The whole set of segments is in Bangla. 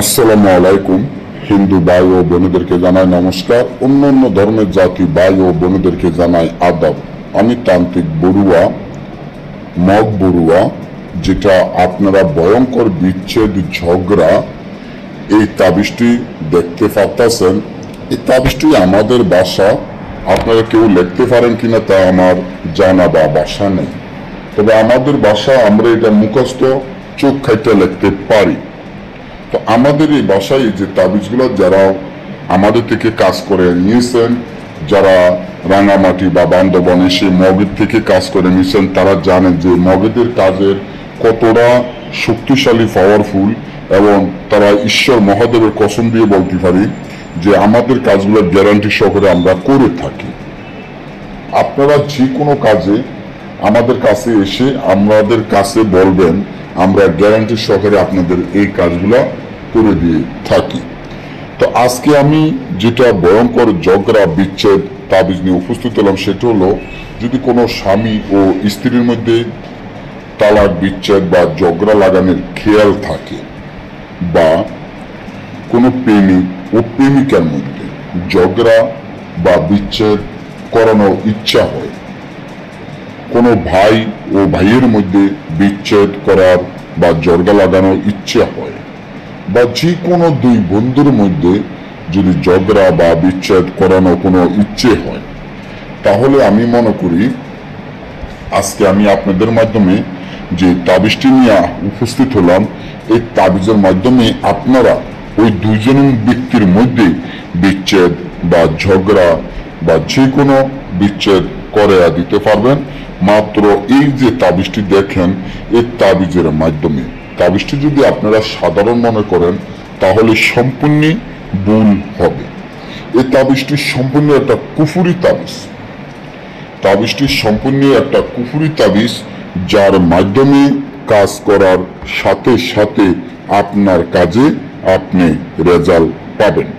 আসসালামু আলাইকুম। হিন্দু ভাই ও বোনেদেরকে জানাই নমস্কার, অন্যান্য ধর্মের জাতি ভাই ও বোনেদেরকে জানাই আদাব। আমি তান্ত্রিক বড়ুয়া, মগ বড়ুয়া। যেটা আপনারা ভয়ঙ্কর বিচ্ছেদ ঝগড়া এই তাবিজটি দেখতে পাচ্ছেন, এই তাবিজটি আমাদের ভাষা। আপনারা কেউ লিখতে পারেন কিনা তা আমার জানা বা ভাষা নেই, তবে আমাদের ভাষা আমরা এটা মুখস্থ চোখ খাইতে লিখতে পারি। তো আমাদের এই ভাষায় যে তাবিজগুলো যারা আমাদের থেকে কাজ করে নিয়েছেন, যারা রাঙামাটি বা বান্দরবনে সে মগের থেকে কাজ করে নিয়েছেন, তারা জানেন যে মগেদের কাজের কতটা শক্তিশালী, পাওয়ারফুল, এবং তারা ঈশ্বর মহাদেবের কসম দিয়ে বলতে পারি যে আমাদের কাজগুলো গ্যারান্টি সহকারে আমরা করে থাকি। আপনারা যে কোনো কাজে আমাদের কাছে এসে আমাদের কাছে বলবেন, আমরা গ্যারান্টি সহকারে আপনাদের এই কাজগুলো করে দিয়ে থাকি। তো আজকে আমি যেটা ভয়ঙ্কর ঝগড়া বিচ্ছেদ তাবিজ নিয়ে উপস্থিত হলাম, সেটা হলো যদি কোনো স্বামী ও স্ত্রীর মধ্যে তালাক, বিচ্ছেদ বা ঝগড়া লাগানোর খেয়াল থাকে, বা কোনো প্রেমিক ও প্রেমিকার মধ্যে ঝগড়া বা বিচ্ছেদ করানোর ইচ্ছা হয়, কোনো ভাই ও ভাইয়ের মধ্যে বিচ্ছেদ করার বা ঝগড়া লাগানোর ইচ্ছা হয়, বা যে কোনো দুই বন্ধুর মধ্যে যদি ঝগড়া বা বিচ্ছেদ করানো কোনো ইচ্ছে হয়, তাহলে আমি মনে করি আজকে আমি আপনাদের মাধ্যমে যে তাবিজটি নিয়ে উপস্থিত হলাম, এই তাবিজের মাধ্যমে আপনারা ওই দুইজন ব্যক্তির মধ্যে বিচ্ছেদ বা ঝগড়া বা যে কোনো বিচ্ছেদ করে দিতে পারবেন মাত্র এই যে তাবিজটি দেখেন এই তাবিজের মাধ্যমে। তাবিজটি যদি আপনারা সাধারণ মনে করেন তাহলে সম্পূর্ণ ভুল হবে। এই তাবিজটি সম্পূর্ণ একটা কুফুরি তাবিজ। তাবিজটি সম্পূর্ণ একটা কুফুরি তাবিজ, যার মাধ্যমে কাজ করার সাথে সাথে আপনার কাজে আপনি রেজাল্ট পাবেন।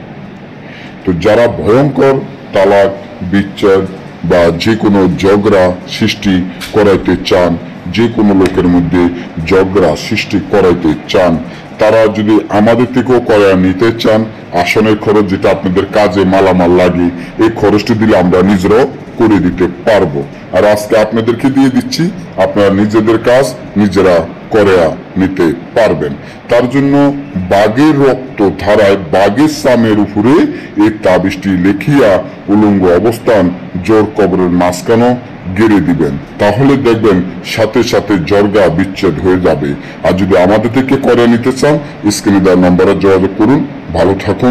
তো যারা ভয়ঙ্কর তালাক, বিচ্ছেদ বা যে কোনো ঝগড়া সৃষ্টি করাইতে চান, যে কোনো লোকের মধ্যে ঝগড়া সৃষ্টি করাইতে চান, তারা যদি আমাদের থেকেও করা নিতে চান, আসনের খরচ যেটা আপনাদের কাজে মালামাল লাগে, এই খরচটি দিলে আমরা নিজেরাও করে দিতে পারবো। আর আজকে আপনাদেরকে দিয়ে দিচ্ছি, আপনারা নিজেদের কাজ নিজেরা করে নিতে পারবেন। তার জন্য বাঘের রক্ত ধারায় বাঘের সামের উপরে এই তাবিজটি লিখিয়া উলঙ্গ অবস্থান জোর কবরের মাঝখানে গেড়ে দিবেন, তাহলে দেখবেন সাথে সাথে ঝগড়া বিচ্ছেদ হয়ে যাবে। আর যদি আমাদের থেকে করে নিতে চান, স্ক্রিনে দেওয়া নম্বরে যোগাযোগ করুন। ভালো থাকুন।